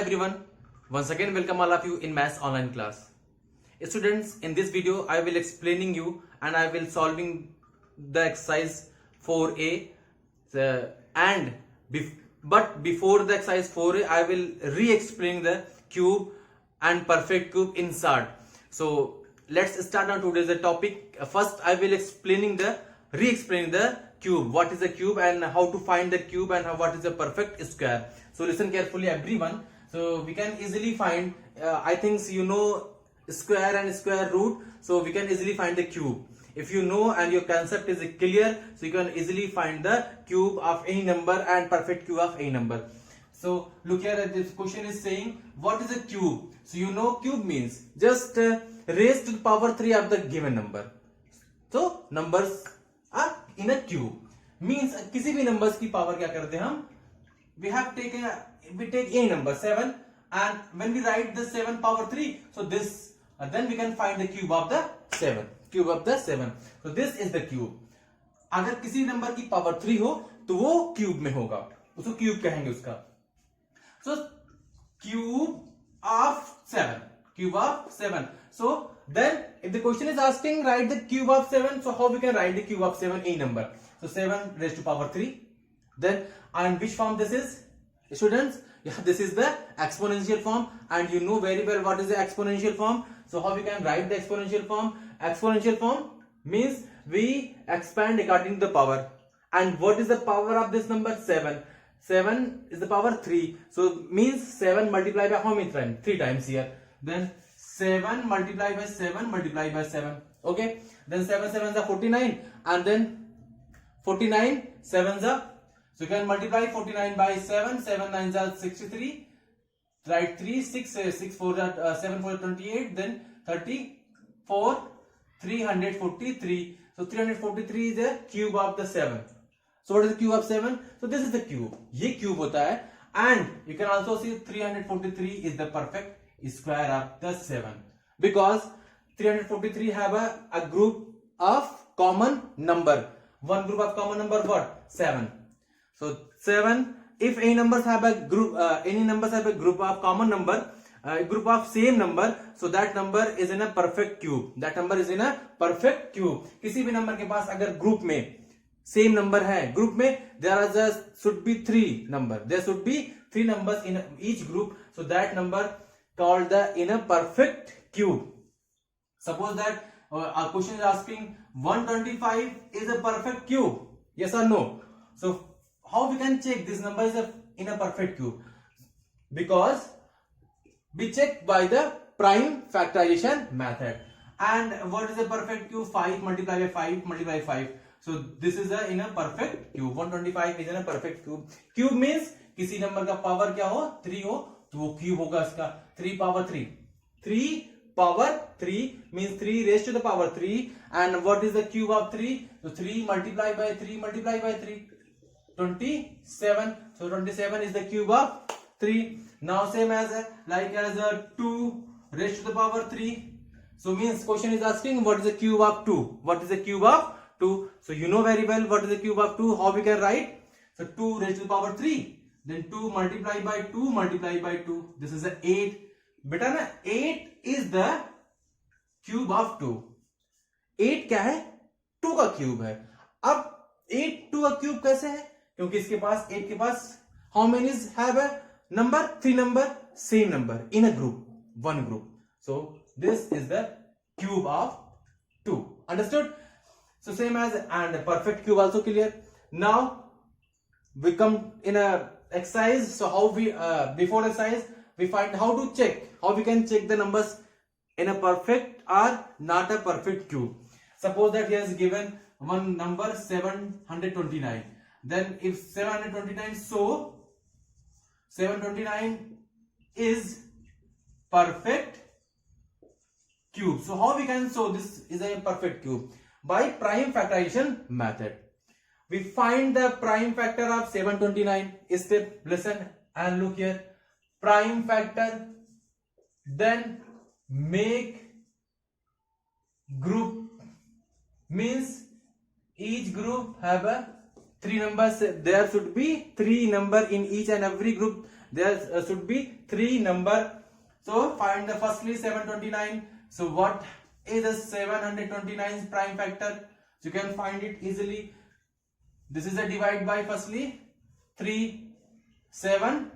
everyone. Once again, welcome all of you in Maths online class. Students, in this video, I will explaining you and I will solving the exercise 4A. And but before the exercise 4A, I will re-explain the cube and perfect cube in short. So let's start on today's topic. First, I will re-explaining the cube. What is a cube and how to find the cube and what is a perfect square. So listen carefully, everyone. So we can easily find. I think you know square and square root. So we can easily find the cube. If you know and your concept is clear, so you can easily find the cube of any number and perfect cube of any number. So look here, this question is saying what is a cube. So you know cube means just raise to the power 3 of the given number. So numbers are in a cube means किसी भी numbers की power क्या करते हैं हम, we take a number 7 and when we write the 7 power 3, so this then we can find the cube of the 7. So this is the cube. अगर किसी number की पावर 3 हो तो वो क्यूब में होगा, उसको क्यूब कहेंगे उसका. So cube of 7. So then if the question is asking write the cube of 7, so how we can write the cube of 7 a number. So 7 raised to power 3. Then and which form this is, students? Yeah, this is the exponential form, and you know very well what is the exponential form. So how we can write the exponential form? Exponential form means we expand according to the power. And what is the power of this number? 7. 7 is the power 3. So means 7 multiplied by how many times? 3 times here. Then 7 multiplied by 7 multiplied by 7. Okay. Then 7 7s are 49, and then 49 7s are. So you can multiply 49 by 7. 7 9s are 63. Write 3 6 6 4 7 4 28. Then 34 343. So 343 is the cube of the 7. So what is the cube of 7? So this is the cube. ये cube होता है. And you can also see 343 is the perfect square of the 7, because 343 have a group of common number. One group of common number what? 7. So 7. If any numbers have a group, of common number, a group of same number, so that number is in a perfect cube. किसी भी number के पास अगर group में same number है, group में there should be 3 numbers in each group, so that number called in a perfect cube. Suppose that our question is asking 125 is a perfect cube, yes or no? So how we can check this number is in a perfect cube? Because we check by the prime factorization method. And what is a perfect cube? 5 multiplied by 5 multiplied by 5. So this is in a perfect cube. 125 is in a perfect cube. Cube means किसी number का power क्या हो? 3 हो, तो वो cube होगा इसका. 3 power 3. 3 power 3 means 3 raised to the power 3. And what is the cube of 3? So 3 multiplied by 3 multiplied by 3. 27. So 27 is the cube of 3. Now same as 2 raised to the power 3. So means question is asking what is the cube of 2? So you know very well what is the cube of 2. How we can write? So 2 raised to the power 3. Then 2 multiplied by 2 multiplied by 2. This is 8. बेटा ना 8 is the cube of 2. 8 क्या है? 2 का cube है. अब 8 2 का cube कैसे है? क्योंकि इसके पास 8 के पास how many have a number? 3 number, same number in a group, one group. So this is the cube of 2. Understood? So same as and perfect cube also clear. Now we come in a exercise. So how we before exercise we find how to check, how we can check the numbers in a perfect or not a perfect cube. Suppose that he has given one number 729. Then if 729, so 729 is perfect cube. So how we can show this is a perfect cube? By prime factorization method. We find the prime factor of 729. Step, listen and look here. Prime factor, then make group, means each group have a 3 numbers. There should be 3 number in each and every group. there should be 3 number. So find the firstly 729. So what is a 729's prime factor? So you can find it easily. This is a divide by firstly 3, 7,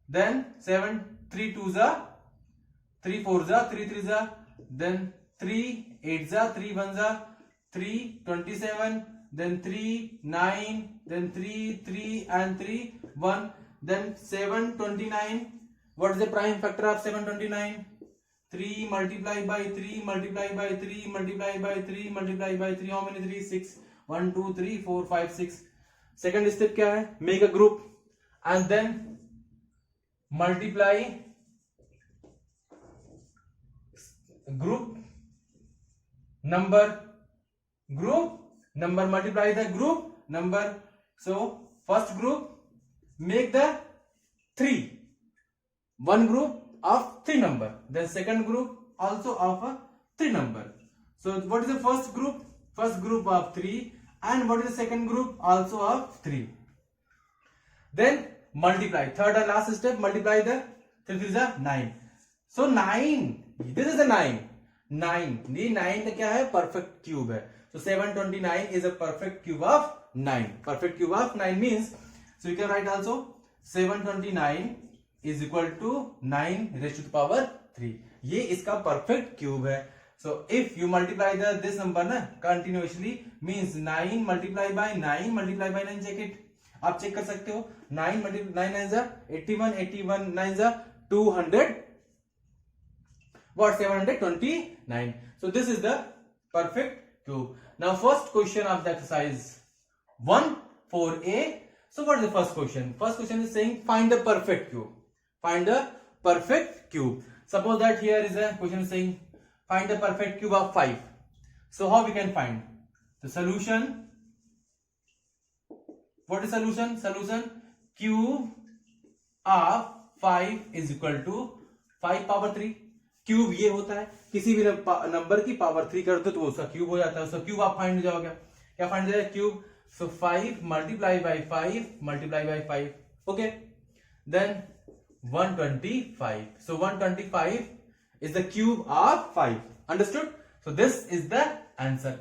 then 7, 3 2s are 3 4s are 3 3s are, then 3 8s are 3 1s are 3 27, then 3 9, then 3 3 and 3 1, then 729. What is the prime factor of 729? 3 multiplied by 3 multiplied by 3 multiplied by 3 multiplied by 3. How many 3? 6. 1 2 3 4 5 6. Second step क्या है? Make a group and then multiply group number multiply the group number. So first group, make the 3, one group of 3 number, then second group also of a 3 number. So what is the first group? First group of 3, and what is the second group? Also of 3. Then multiply, third and last step, multiply the 3 3 is a 9. So 9, this is a 9. 9, ये 9 का क्या है? Perfect cube है. So 729 is a perfect cube of 9. Perfect cube of 9 means, so you can write also 729 is equal to 9 raised to the power 3. ये इसका perfect cube है. So if you multiply this number ना continuously, means 9 multiply by 9 multiply by 9, check it. आप check कर सकते हो. 9 multiply 9 9 81, 81 9 200. What? 729. So this is the perfect cube. Now first question of the exercise 1 4a. So what is the first question? First question is saying find the perfect cube. Find the perfect cube. Suppose that here is a question saying find the perfect cube of 5. So how we can find the solution? What is solution? Solution, cube of 5 is equal to 5 power 3. Cube ये होता है, किसी भी number की power 3 कर दो तो उसका क्यूब हो जाता है. उसका क्यूब आप फाइंड हो जाओगे. क्या फाइंड हो जाएगा? Cube. So 5 multiply by 5 multiply by 5. Okay, then 125. So 125 is the cube of 5. Understood? So this is the answer.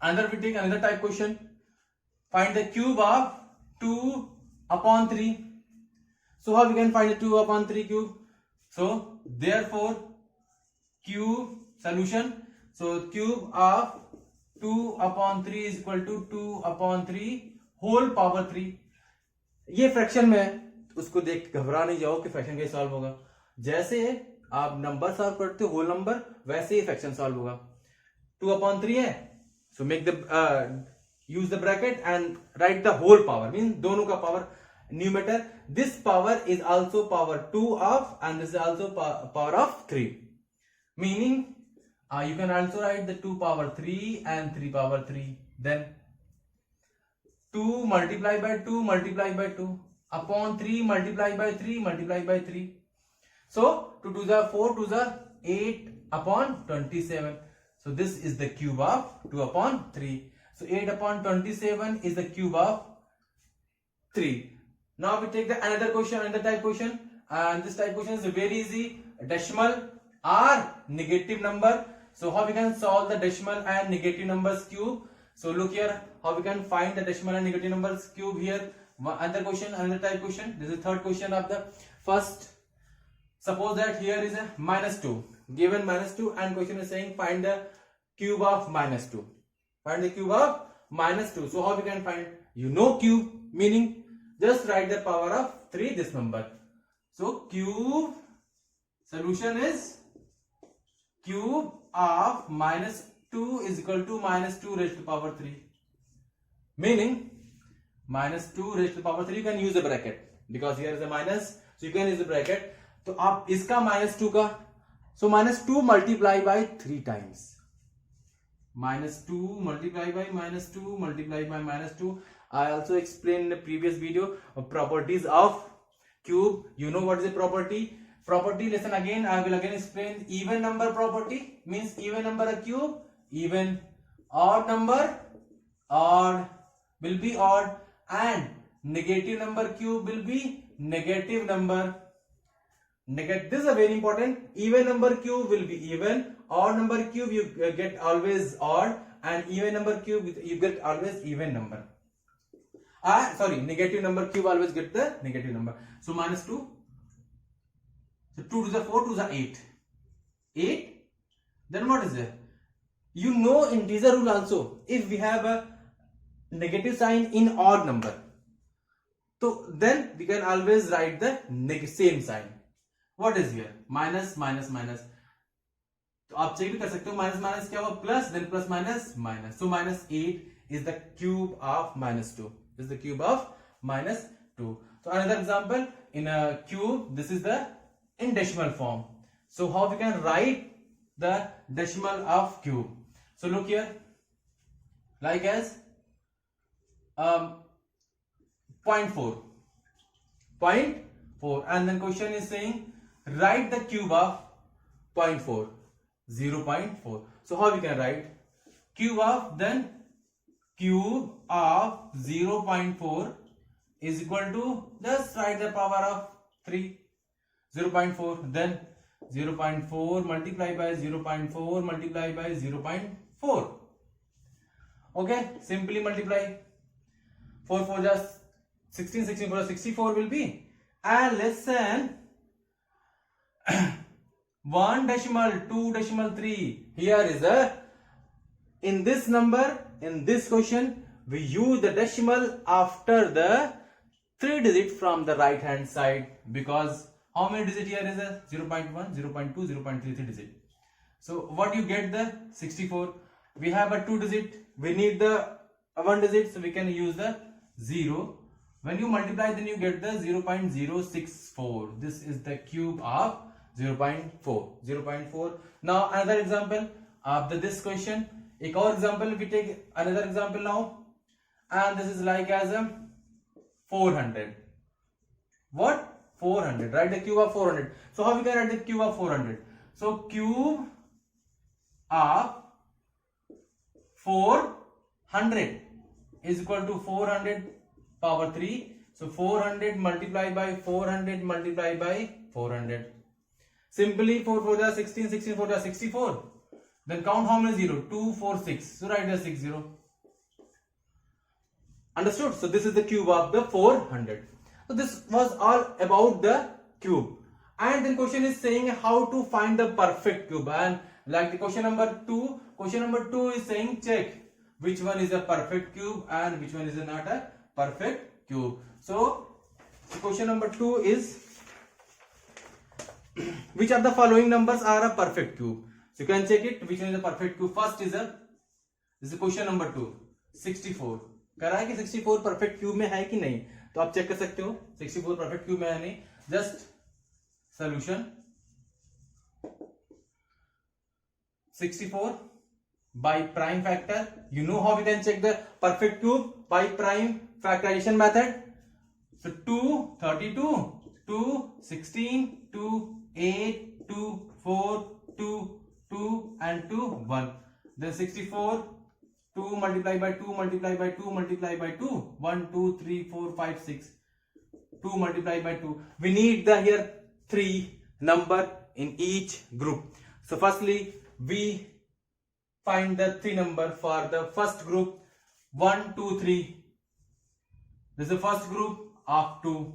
Another we take another type question. Find the cube of 2 upon 3. So how we can find the 2 upon 3 cube? So therefore cube solution. So cube of 2 upon 3 is equal to 2 upon 3 whole power 3. ये fraction में उसको देख घबरा नहीं जाओ कि fraction कैसे solve होगा. जैसे आप नंबर सॉल्व करते हो होल नंबर, वैसे ही फ्रैक्शन सॉल्व होगा. 2 upon 3 है, so make the use the bracket and write the whole power. Mean दोनों का power numerator. This power is also power 2 of, and this is also power of 3. Meaning you can also write the 2 power 3 and 3 power 3. Then 2 multiplied by 2 multiplied by 2 upon 3 multiplied by 3 multiplied by 3. So 2 2s are 4, 2s are 8 upon 27. So this is the cube of 2 upon 3. So 8 upon 27 is the cube of 3. Now we take the another question, another type question, and this type question is very easy. Decimal or negative number. So how we can solve the decimal and negative numbers cube? So look here, how we can find the decimal and negative numbers cube here. Another question, another type question. This is third question of the first. Suppose that here is a -2, given -2, and question is saying find the cube of -2. Find the cube of -2. So how we can find? You know cube, meaning just write the power of 3 this number. So cube solution is cube of -2 is equal to -2 raised to power 3. Meaning -2 raised to power 3, you can use the bracket because here is a minus, so you can use the bracket. तो आप इसका -2 का, so -2 multiply by 3 times. -2 multiply by -2 multiply by -2. I also explained in the previous video of properties of cube. You know what is a property? Property, listen again, I will again explain. Even number property means even number a cube, even. Odd number, odd will be odd, and negative number cube will be negative number. This is a very important. Even number cube will be even. Odd number cube you get always odd, and even number cube you get always even number. Negative number cube always get the negative number. So minus 2. So 2 to the 4, 2 to the 8. 8. Then what is there? You know integer rule also. If we have a negative sign in odd number, so then we can always write the same sign. What is here? Minus minus minus. तो आप check भी कर सकते हो minus minus क्या हुआ plus then plus minus minus. So minus 8 is the cube of minus 2. Is the cube of minus 2. So another example in a cube, this is the in decimal form. So how we can write the decimal of cube? So look here, like as 0.4, and then question is saying write the cube of 0.4, 0.4. So how we can write cube of, then cube of 0.4 is equal to, just write the power of 3, 0.4, then 0.4 multiplied by 0.4 multiplied by 0.4. Okay, simply multiply. 4 4 just 16, 16 4 64 will be. And listen, 1 decimal 2 decimal 3. Here is a, in this number, in this question, we use the decimal after the 3 digit from the right hand side, because how many digit here is a 0.1, 0.2, 0.3 digit. So what you get the 64. We have a 2 digit. We need the 1 digit, so we can use the 0. When you multiply, then you get the 0.064. This is the cube of 0.4. 0.4. Now another example after this question. एक और example, we take another example now, and this is like as a 400. What? 400. Write the cube of 400. So how we can write the cube of 400? So cube of 400 is equal to 400 power 3. So 400 multiplied by 400 multiplied by 400. Simply 4 4 is 16, 16 4 is 64. Then count how many 0? 2, 4, 6. So write the 60. Understood? So this is the cube of the 400. So this was all about the cube. And then question is saying how to find the perfect cube. And like the question number 2 is saying check which one is a perfect cube and which one is not a perfect cube. So question number 2 is which of the following numbers are a perfect cube? So you can check it which one is a perfect cube. First is this is question number 2, 64. कह रहा है कि 64 perfect cube में है कि नहीं, तो आप चेक कर सकते हो 64 perfect cube में है नहीं. Just solution 64 by prime factor. You know how we can check the perfect cube by prime factorization method. So 2, 32, 2, 16, 2, 8, 2, 4, 2, 2 and 2, 1. Then 64, 2 multiplied by 2 multiplied by 2 multiplied by 2, 1, 2, 3, 4, 5, 6. 2 multiplied by 2. We need the here 3 number in each group. So firstly, we find the 3 number for the first group. 1, 2, 3. This is the first group of 2.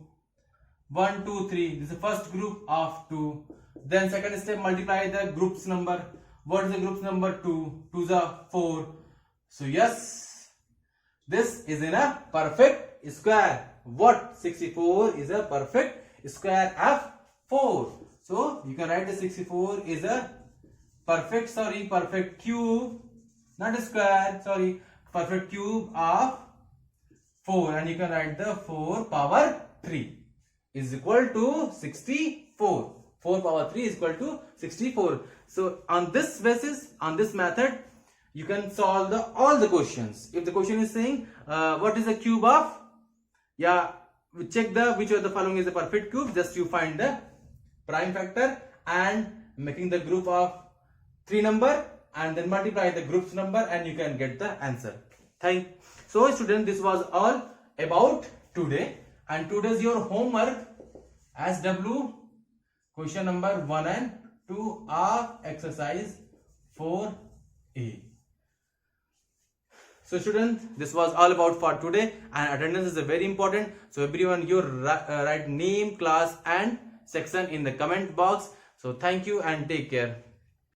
1, 2, 3. This is the first group of 2. Then second step, multiply the group's number. What is the group's number? 2. 2 is a 4. So yes, this is in a perfect square. What? 64 is a perfect square of 4. So you can write the 64 is a perfect cube, not a square, perfect cube of 4, and you can write the 4 power 3 is equal to 64. 4 power 3 is equal to 64. So on this basis, on this method, you can solve all the questions. If the question is saying what is the cube of, we check which of the following is the perfect cube. Just you find the prime factor and making the group of 3 number and then multiply the group's number and you can get the answer. So students, this was all about today, and today's your homework SW question number 1 and 2 of exercise 4A. So students, this was all about for today, and attendance is very important. So everyone, you write name, class and section in the comment box. So thank you and take care.